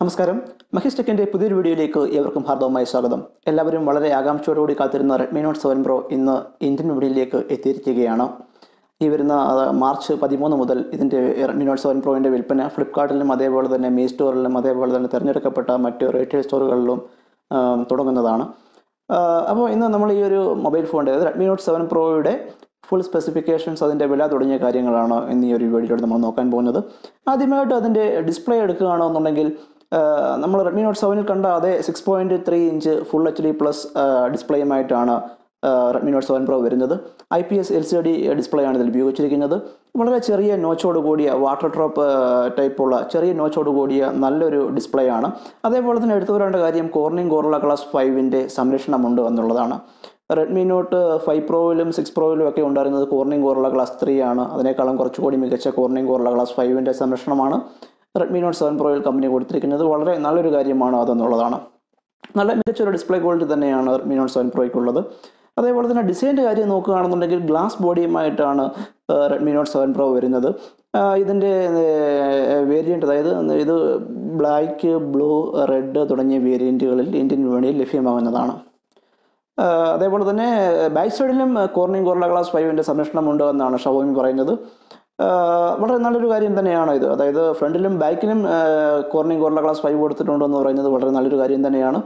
നമസ്കാരം. മഹേഷ് ടെക്കിൻ്റെ പുതിയൊരു വീഡിയോയിലേക്ക് ഏവർക്കും ഹാർദവമായ സ്വാഗതം. എല്ലാവരും വളരെ ആകാംക്ഷയോടുകൂടി കാത്തിരുന്ന റെഡ്മി നോട്ട് 7 പ്രോ ഇന്ന് ഇന്ത്യൻ വിപണിയിലേക്ക് എത്തിയിരിക്കുകയാണ്. ഈ വരുന്ന മാർച്ച് 13 മുതൽ ഇതിൻ്റെ റെഡ്മി നോട്ട് 7 പ്രോയിൻ്റെ വിൽപ്പന ഫ്ലിപ്കാർട്ടിലും അതേപോലെ തന്നെ മീ സ്റ്റോറിലും അതേപോലെ തന്നെ തിരഞ്ഞെടുക്കപ്പെട്ട മറ്റ് റീറ്റെയിൽ സ്റ്റോറുകളിലും തുടങ്ങുന്നതാണ്. അപ്പോൾ ഇന്ന് നമ്മൾ ഈ ഒരു മൊബൈൽ ഫോണിൻ്റെ അതായത് റെഡ്മി നോട്ട് 7 പ്രോയുടെ ഫുൾ സ്പെസിഫിക്കേഷൻസ്, അതിൻ്റെ വില തുടങ്ങിയ കാര്യങ്ങളാണ് ഇന്ന് ഈ ഒരു വീഡിയോയിലൂടെ നമ്മൾ നോക്കാൻ പോകുന്നത്. ആദ്യമായിട്ട് അതിൻ്റെ ഡിസ്പ്ലേ എടുക്കുകയാണെന്നുണ്ടെങ്കിൽ നമ്മൾ റെഡ്മി നോട്ട് 7 കണ്ട അതേ 6.3 ഇഞ്ച് ഫുൾ HD പ്ലസ് ഡിസ്പ്ലേയുമായിട്ടാണ് റെഡ്മി നോട്ട് 7 പ്രോ വരുന്നത്. IPS LCD ഡിസ്പ്ലേ ആണ് ഇതിൽ ഉപയോഗിച്ചിരിക്കുന്നത്. വളരെ ചെറിയ നോച്ചോട് കൂടിയ വാട്ടർ ഡ്രോപ്പ് ടൈപ്പുള്ള ചെറിയ നോച്ചോട് കൂടിയ നല്ലൊരു ഡിസ്പ്ലേ ആണ്. അതേപോലെ തന്നെ എടുത്തു വരേണ്ട കാര്യം കോർണിംഗ് ഗോറില്ല ഗ്ലാസ് 5ൻ്റെ സംരക്ഷണമുണ്ട് എന്നുള്ളതാണ്. റെഡ്മി നോട്ട് 5 പ്രോയിലും 6 പ്രോയിലും ഒക്കെ ഉണ്ടായിരുന്നത് കോർണിംഗ് ഗോറില്ല ഗ്ലാസ് 3 ആണ്. അതിനേക്കാളും കുറച്ചുകൂടി മികച്ച കോർണിംഗ് ഗോറില്ല ഗ്ലാസ് 5ൻ്റെ സംരക്ഷണമാണ് റെഡ്മി നോട്ട് 7 പ്രോയിൽ കമ്പനി കൊടുത്തിരിക്കുന്നത്. വളരെ നല്ലൊരു കാര്യമാണ് അതെന്നുള്ളതാണ്. നല്ല മികച്ചൊരു ഡിസ്പ്ലേ ക്വാളിറ്റി തന്നെയാണ് റെഡ്മി നോട്ട് 7 പ്രോയ്ക്കുള്ളത്. അതേപോലെ തന്നെ ഡിസൈൻ്റെ കാര്യം നോക്കുകയാണെന്നുണ്ടെങ്കിൽ ഗ്ലാസ് ബോഡിയുമായിട്ടാണ് റെഡ്മി നോട്ട് 7 പ്രോ വരുന്നത്. ഇതിൻ്റെ വേരിയൻ്റ്, അതായത് ഇത് ബ്ലാക്ക്, ബ്ലൂ, റെഡ് തുടങ്ങിയ വേരിയൻറ്റുകളിൽ ഇന്ത്യൻ വിപണിയിൽ ലഭ്യമാകുന്നതാണ്. അതേപോലെ തന്നെ ബാക്ക് സൈഡിലും കോർണിംഗ് ഗോറില്ല ഗ്ലാസ് 5ൻ്റെ സംരക്ഷണമുണ്ട് എന്നാണ് ഷവോമി പറയുന്നത്. വളരെ നല്ലൊരു കാര്യം തന്നെയാണ് ഇത്. അതായത് ഫ്രണ്ടിലും ബാക്കിലും കോർണിംഗ് ഗോറില്ല ഗ്ലാസ് 5 കൊടുത്തിട്ടുണ്ടെന്ന് പറയുന്നത് വളരെ നല്ലൊരു കാര്യം തന്നെയാണ്.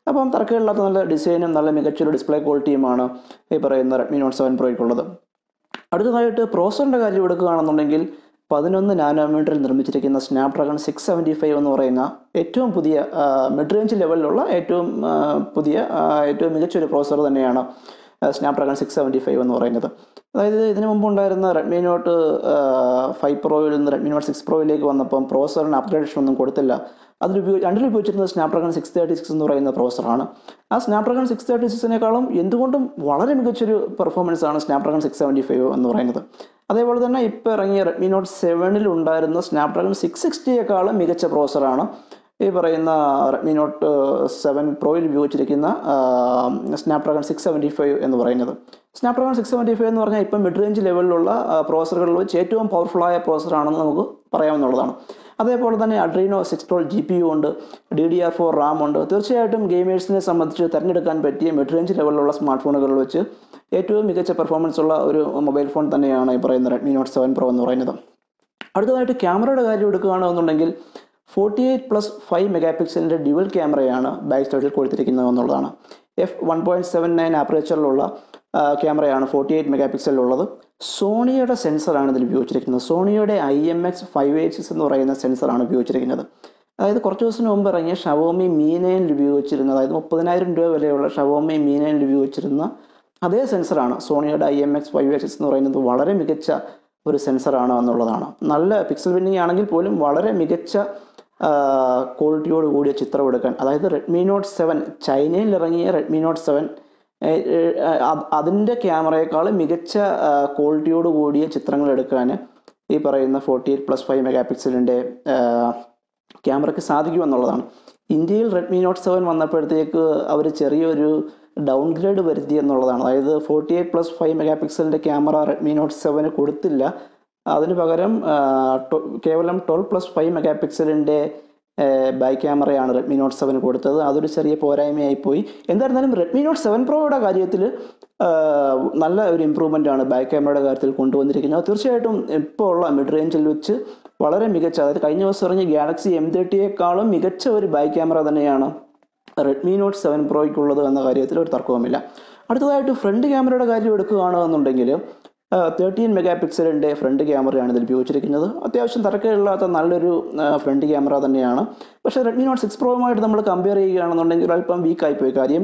അപ്പം തർക്കമില്ലാത്ത നല്ല ഡിസൈനും നല്ല മികച്ചൊരു ഡിസ്പ്ലേ ക്വാളിറ്റിയുമാണ് ഈ പറയുന്ന റെഡ്മി നോട്ട് 7 പ്രോയ്ക്കുള്ളത്. അടുത്തതായിട്ട് പ്രോസറിൻ്റെ കാര്യം എടുക്കുകയാണെന്നുണ്ടെങ്കിൽ 11 നാനോമീറ്ററിൽ നിർമ്മിച്ചിരിക്കുന്ന സ്നാപ്ഡ്രാഗൺ 675 എന്ന് പറയുന്ന ഏറ്റവും പുതിയ മിഡ് റേഞ്ച് ലെവലിലുള്ള ഏറ്റവും മികച്ചൊരു പ്രോസർ തന്നെയാണ് സ്നാപ്ഡ്രാഗൺ 675 എന്ന് പറയുന്നത്. അതായത് ഇതിനു മുമ്പ് ഉണ്ടായിരുന്ന റെഡ്മി നോട്ട് 5 പ്രോയിൽ നിന്ന് റെഡ്മി നോട്ട് 6 പ്രോയിലേക്ക് വന്നപ്പം പ്രോസറിന് അപ്ഗ്രേഡേഷൻ ഒന്നും കൊടുത്തില്ല. രണ്ടിൽ ഉപയോഗിച്ചിരുന്നത് സ്നാപ്ഡ്രാഗൺ 636 എന്ന് പറയുന്ന പ്രോസറാണ്. ആ സ്നാപ്ഡ്രാഗൺ 636നേക്കാളും എന്തുകൊണ്ടും വളരെ മികച്ചൊരു പെർഫോമൻസ് ആണ് സ്നാപ്ഡ്രാഗൺ 675 എന്ന് പറയുന്നത്. അതേപോലെ തന്നെ ഇപ്പോൾ ഇറങ്ങിയ റെഡ്മി നോട്ട് 7 ഉണ്ടായിരുന്ന സ്നാപ്ഡ്രാഗൺ 660യേക്കാളും മികച്ച പ്രോസറാണ് ഈ പറയുന്ന റെഡ്മി നോട്ട് 7 പ്രോയിൽ ഉപയോഗിച്ചിരിക്കുന്ന സ്നാപ്ഡ്രാഗൺ 675 എന്ന് പറയുന്നത്. സ്നാപ്ഡ്രാഗൺ 675 എന്ന് പറഞ്ഞാൽ ഇപ്പം മിഡ് റേഞ്ച് ലെവലിലുള്ള പ്രോസറുകളിൽ വെച്ച് ഏറ്റവും പവർഫുള്ളായ പ്രോസറാണെന്ന് നമുക്ക് പറയാവുന്നതാണ്. അതേപോലെ തന്നെ അഡ്രീനോ 612 GPU ഉണ്ട്, DDR4 RAM ഉണ്ട്. തീർച്ചയായിട്ടും ഗെയിമേഴ്സിനെ സംബന്ധിച്ച് തിരഞ്ഞെടുക്കാൻ പറ്റിയ മിഡ് റേഞ്ച് ലെവലിലുള്ള സ്മാർട്ട് ഫോണുകളിൽ വെച്ച് ഏറ്റവും മികച്ച പെർഫോമൻസ് ഉള്ള ഒരു മൊബൈൽ ഫോൺ തന്നെയാണ് ഈ പറയുന്ന റെഡ്മി നോട്ട് 7 പ്രോ എന്ന് പറയുന്നത്. അടുത്തതായിട്ട് ക്യാമറയുടെ കാര്യം എടുക്കുകയാണെന്നുണ്ടെങ്കിൽ 48+5 മെഗാ പിക്സലിൻ്റെ ഡ്യുവൽ ക്യാമറയാണ് ബാക്ക് സൈഡിൽ കൊടുത്തിരിക്കുന്നത് എന്നുള്ളതാണ്. f1.79 ആപ്പറേച്ചറിലുള്ള ക്യാമറയാണ് 48 മെഗാ പിക്സലിലുള്ളത്. സോണിയുടെ സെൻസറാണ് ഇതിൽ ഉപയോഗിച്ചിരിക്കുന്നത്. സോണിയുടെ IMX586 എന്ന് പറയുന്ന സെൻസറാണ് ഉപയോഗിച്ചിരിക്കുന്നത്. അതായത് കുറച്ച് ദിവസത്തിന് മുമ്പ് ഇറങ്ങിയ ഷവോമി Mi 9 ഉപയോഗിച്ചിരുന്ന, അതായത് 30,000 രൂപ വിലയുള്ള ഷവോമി Mi 9 ഉപയോഗിച്ചിരുന്ന അതേ സെൻസറാണ് സോണിയുടെ IMX586 എന്ന് പറയുന്നത്. വളരെ മികച്ച ഒരു സെൻസറാണ് എന്നുള്ളതാണ്. നല്ല പിക്സൽ ബിന്നിങ് ആണെങ്കിൽ പോലും വളരെ മികച്ച ക്വാളിറ്റിയോട് കൂടിയ ചിത്രം എടുക്കാൻ, അതായത് റെഡ്മി നോട്ട് 7 ചൈനയിൽ ഇറങ്ങിയ റെഡ്മി നോട്ട് 7 അതിൻ്റെ ക്യാമറയേക്കാൾ മികച്ച ക്വാളിറ്റിയോട് കൂടിയ ചിത്രങ്ങൾ എടുക്കാൻ ഈ പറയുന്ന 48+5 മെഗാ പിക്സലിൻ്റെ ക്യാമറയ്ക്ക് സാധിക്കുമെന്നുള്ളതാണ്. ഇന്ത്യയിൽ റെഡ്മി നോട്ട് 7 വന്നപ്പോഴത്തേക്ക് അവർ ചെറിയൊരു ഡൗൺ ഗ്രേഡ് വരുത്തി എന്നുള്ളതാണ്. അതായത് 48+5 മെഗാ പിക്സലിൻ്റെ ക്യാമറ റെഡ്മി നോട്ട് 7 കൊടുത്തില്ല. അതിന് പകരം കേവലം 12+5 മെഗാ പിക്സലിൻ്റെ ബാക്ക് ക്യാമറയാണ് റെഡ്മി നോട്ട് 7 കൊടുത്തത്. അതൊരു ചെറിയ പോരായ്മയായിപ്പോയി. എന്തായിരുന്നാലും റെഡ്മി നോട്ട് 7 പ്രോയുടെ കാര്യത്തിൽ നല്ല ഒരു ഇമ്പ്രൂവ്മെൻ്റ് ആണ് ബാക്ക് ക്യാമറയുടെ കാര്യത്തിൽ കൊണ്ടുവന്നിരിക്കുന്നത്. തീർച്ചയായിട്ടും ഇപ്പോൾ ഉള്ള മിഡ് റേഞ്ചിൽ വെച്ച് വളരെ മികച്ച, അതായത് കഴിഞ്ഞ ദിവസം ഇറങ്ങിയ ഗാലക്സി M30യേക്കാളും മികച്ച ഒരു ബാക്ക് ക്യാമറ തന്നെയാണ് റെഡ്മി നോട്ട് 7 പ്രോയ്ക്കുള്ളത് എന്ന കാര്യത്തിൽ ഒരു തർക്കവുമില്ല. അടുത്തതായിട്ട് ഫ്രണ്ട് ക്യാമറയുടെ കാര്യം എടുക്കുകയാണെന്നുണ്ടെങ്കിൽ 13 മെഗാ പിക്സലിൻ്റെ ഫ്രണ്ട് ക്യാമറയാണ് ഇതിൽ ഉപയോഗിച്ചിരിക്കുന്നത്. അത്യാവശ്യം തരക്കേടില്ലാത്ത നല്ലൊരു ഫ്രണ്ട് ക്യാമറ തന്നെയാണ്. പക്ഷേ റെഡ്മി നോട്ട് 6 പ്രോയുമായിട്ട് നമ്മൾ കമ്പയർ ചെയ്യുകയാണെന്നുണ്ടെങ്കിൽ അല്പം വീക്കായിപ്പോയി. കാര്യം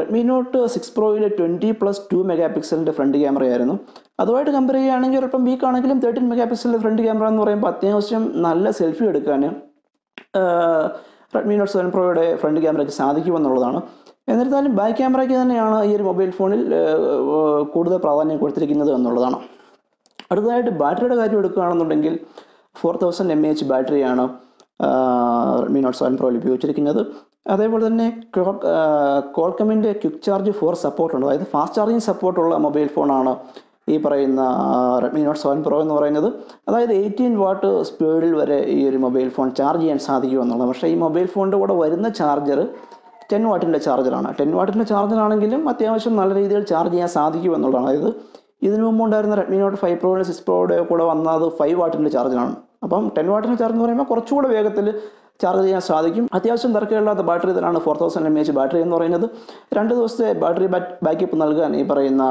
റെഡ്മി നോട്ട് 6 പ്രോയിൽ 20+2 മെഗാ പിക്സലിൻ്റെ ഫ്രണ്ട് ക്യാമറയായിരുന്നു. അതുമായിട്ട് കമ്പയർ ചെയ്യുകയാണെങ്കിൽ അല്പം വീക്കാണെങ്കിലും 13 മെഗാ പിക്സലിൻ്റെ ഫ്രണ്ട് ക്യാമറ എന്ന് പറയുമ്പോൾ അത്യാവശ്യം നല്ല സെൽഫി എടുക്കാൻ റെഡ്മി നോട്ട് 7 പ്രോയുടെ ഫ്രണ്ട് ക്യാമറയ്ക്ക് സാധിക്കുമെന്നുള്ളതാണ്. എന്നിരുന്നാലും ബാക്ക് ക്യാമറയ്ക്ക് തന്നെയാണ് ഈ ഒരു മൊബൈൽ ഫോണിൽ കൂടുതൽ പ്രാധാന്യം കൊടുത്തിരിക്കുന്നത് എന്നുള്ളതാണ്. അടുത്തതായിട്ട് ബാറ്ററിയുടെ കാര്യം എടുക്കുകയാണെന്നുണ്ടെങ്കിൽ 4000 mAh ബാറ്ററിയാണ് റെഡ്മി നോട്ട് 7 പ്രോയിൽ ഉപയോഗിച്ചിരിക്കുന്നത്. അതേപോലെ തന്നെ ക്വാൾക്കമിൻ്റെ ക്വിക്ക് ചാർജ് 4 സപ്പോർട്ടുണ്ട്. അതായത് ഫാസ്റ്റ് ചാർജിങ് സപ്പോർട്ടുള്ള മൊബൈൽ ഫോണാണ് ഈ പറയുന്ന റെഡ്മി നോട്ട് 7 പ്രോ എന്ന് പറയുന്നത്. അതായത് 18 വാട്ട് സ്പീഡിൽ വരെ ഈ ഒരു മൊബൈൽ ഫോൺ ചാർജ് ചെയ്യാൻ സാധിക്കും എന്നുള്ളത്. പക്ഷേ ഈ മൊബൈൽ ഫോണിൻ്റെ കൂടെ വരുന്ന ചാർജർ 10 വാട്ടിൻ്റെ ചാർജറാണ്. 10 വാട്ടിൻ്റെ ചാർജറാണെങ്കിലും അത്യാവശ്യം നല്ല രീതിയിൽ ചാർജ് ചെയ്യാൻ സാധിക്കും എന്നുള്ളതാണ്. അതായത് ഇതിനു മുമ്പ് ഉണ്ടായിരുന്ന റെഡ്മി നോട്ട് 5 പ്രോയുടെ 6 പ്രോയുടെ കൂടെ വന്നത് 5 വാട്ടിൻ്റെ ചാർജറാണ്. അപ്പം 10 വാട്ടിൻ്റെ ചാർജ് എന്ന് പറയുമ്പോൾ കുറച്ചുകൂടെ വേഗത്തിൽ ചാർജ് ചെയ്യാൻ സാധിക്കും. അത്യാവശ്യം തിരക്കില്ലാത്ത ബാറ്ററി തന്നെയാണ് 4000 mAh ബാറ്ററി എന്ന് പറയുന്നത്. 2 ദിവസത്തെ ബാറ്ററി ബാക്കപ്പ് നൽകാൻ ഈ പറയുന്ന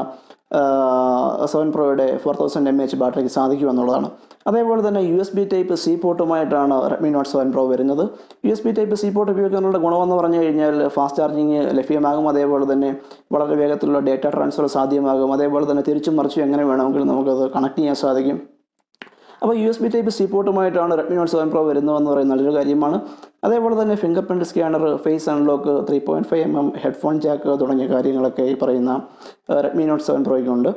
7 പ്രോയുടെ 4000 mAh ബാറ്ററിക്ക് സാധിക്കും എന്നുള്ളതാണ്. അതേപോലെ തന്നെ USB Type C പോർട്ടുമായിട്ടാണ് റെഡ്മി നോട്ട് 7 പ്രോ വരുന്നത്. USB Type C പോർട്ട് ഉപയോഗിക്കാനുള്ള ഗുണമെന്ന് പറഞ്ഞു കഴിഞ്ഞാൽ ഫാസ്റ്റ് ചാർജിങ് ലഭ്യമാകും. അതേപോലെ തന്നെ വളരെ വേഗത്തിലുള്ള ഡേറ്റ ട്രാൻസ്ഫർ സാധ്യമാകും. അതേപോലെ തന്നെ തിരിച്ചും മറിച്ചും എങ്ങനെ വേണമെങ്കിലും നമുക്കത് കണക്ട് ചെയ്യാൻ സാധിക്കും. അപ്പോൾ USB Type C പോർട്ടുമായിട്ടാണ് റെഡ്മി നോട്ട് 7 പ്രോ വരുന്നതെന്ന് പറയുന്ന നല്ലൊരു കാര്യമാണ്. അതേപോലെ തന്നെ fingerprint scanner, face unlock, 3.5mm headphone jack തുടങ്ങിയ കാര്യങ്ങളൊക്കെ ഈ പറയുന്ന റെഡ്മി നോട്ട് 7 പ്രോയ്ക്കുണ്ട്.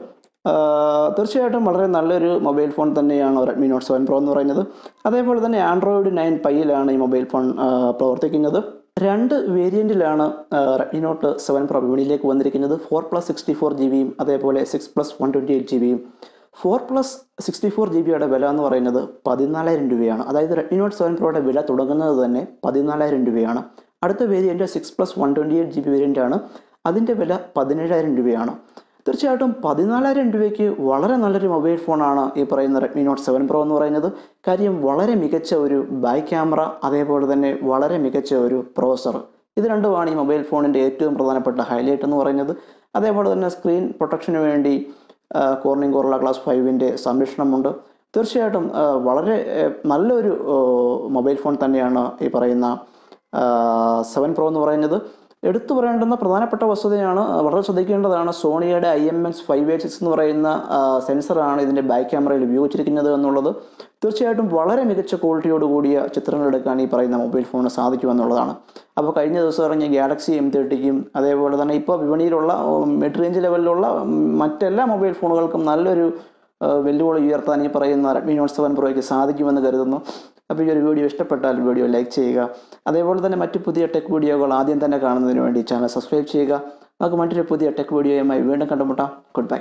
തീർച്ചയായിട്ടും വളരെ നല്ലൊരു മൊബൈൽ ഫോൺ തന്നെയാണ് റെഡ്മി നോട്ട് 7 പ്രോ എന്ന് പറയുന്നത്. അതേപോലെ തന്നെ Android 9 Pieലാണ് ഈ മൊബൈൽ ഫോൺ പ്രവർത്തിക്കുന്നത്. 2 വേരിയൻറ്റിലാണ് റെഡ്മി നോട്ട് 7 പ്രോ വിപണിയിലേക്ക് വന്നിരിക്കുന്നത്. 4+64GB അതേപോലെ 6+128GB. 4+64GB വില എന്ന് പറയുന്നത് 14,000 രൂപയാണ്. അതായത് റെഡ്മി നോട്ട് 7 പ്രോയുടെ വില തുടങ്ങുന്നത് തന്നെ 14,000 രൂപയാണ്. അടുത്ത വേരിയൻറ്റ് 6+128GB വേരിയൻ്റാണ്. അതിൻ്റെ വില 17,000 രൂപയാണ്. തീർച്ചയായിട്ടും 14,000 രൂപയ്ക്ക് വളരെ നല്ലൊരു മൊബൈൽ ഫോണാണ് ഈ പറയുന്ന റെഡ്മി നോട്ട് 7 പ്രോ എന്ന് പറയുന്നത്. കാര്യം വളരെ മികച്ച ഒരു ബാക്ക് ക്യാമറ, അതേപോലെ തന്നെ വളരെ മികച്ച ഒരു പ്രോസസ്സർ, ഇത് രണ്ടുമാണ് ഈ മൊബൈൽ ഫോണിൻ്റെ ഏറ്റവും പ്രധാനപ്പെട്ട ഹൈലൈറ്റ് എന്ന് പറയുന്നത്. അതേപോലെ തന്നെ സ്ക്രീൻ പ്രൊട്ടക്ഷന് വേണ്ടി കോർണിംഗ് ഗോറില്ല ഗ്ലാസ് 5ൻ്റെ സംരക്ഷണമുണ്ട്. തീർച്ചയായിട്ടും വളരെ നല്ലൊരു മൊബൈൽ ഫോൺ തന്നെയാണ് ഈ പറയുന്ന 7 പ്രോ എന്ന് പറയുന്നത്. എടുത്തു പറയേണ്ടുന്ന പ്രധാനപ്പെട്ട വസ്തുതയാണ്, വളരെ ശ്രദ്ധിക്കേണ്ടതാണ്, സോണിയുടെ IMX586 എന്ന് പറയുന്ന സെൻസറാണ് ഇതിൻ്റെ ബാക്ക് ക്യാമറയിൽ ഉപയോഗിച്ചിരിക്കുന്നത് എന്നുള്ളത്. തീർച്ചയായിട്ടും വളരെ മികച്ച ക്വാളിറ്റിയോട് കൂടിയ ചിത്രങ്ങൾ എടുക്കാൻ ഈ പറയുന്ന മൊബൈൽ ഫോണിന് സാധിക്കുമെന്നുള്ളതാണ്. അപ്പോൾ കഴിഞ്ഞ ദിവസം ഇറങ്ങിയ ഗാലക്സി M30ക്കും അതേപോലെ തന്നെ ഇപ്പോൾ വിപണിയിലുള്ള മിഡ് റേഞ്ച് ലെവലിലുള്ള മറ്റെല്ലാ മൊബൈൽ ഫോണുകൾക്കും നല്ലൊരു വെല്ലുവിളി ഉയർത്താൻ ഈ പറയുന്ന റെഡ്മി നോട്ട് 7 പ്രോയ്ക്ക് സാധിക്കുമെന്ന് കരുതുന്നു. അപ്പോൾ ഈ ഒരു വീഡിയോ ഇഷ്ടപ്പെട്ടാൽ വീഡിയോ ലൈക്ക് ചെയ്യുക. അതേപോലെ തന്നെ മറ്റു പുതിയ ടെക് വീഡിയോകൾ ആദ്യം തന്നെ കാണുന്നതിന് വേണ്ടി ചാനൽ സബ്സ്ക്രൈബ് ചെയ്യുക. നമുക്ക് മറ്റൊരു പുതിയ ടെക് വീഡിയോയുമായി വീണ്ടും കണ്ടുമുട്ടാം. Good bye.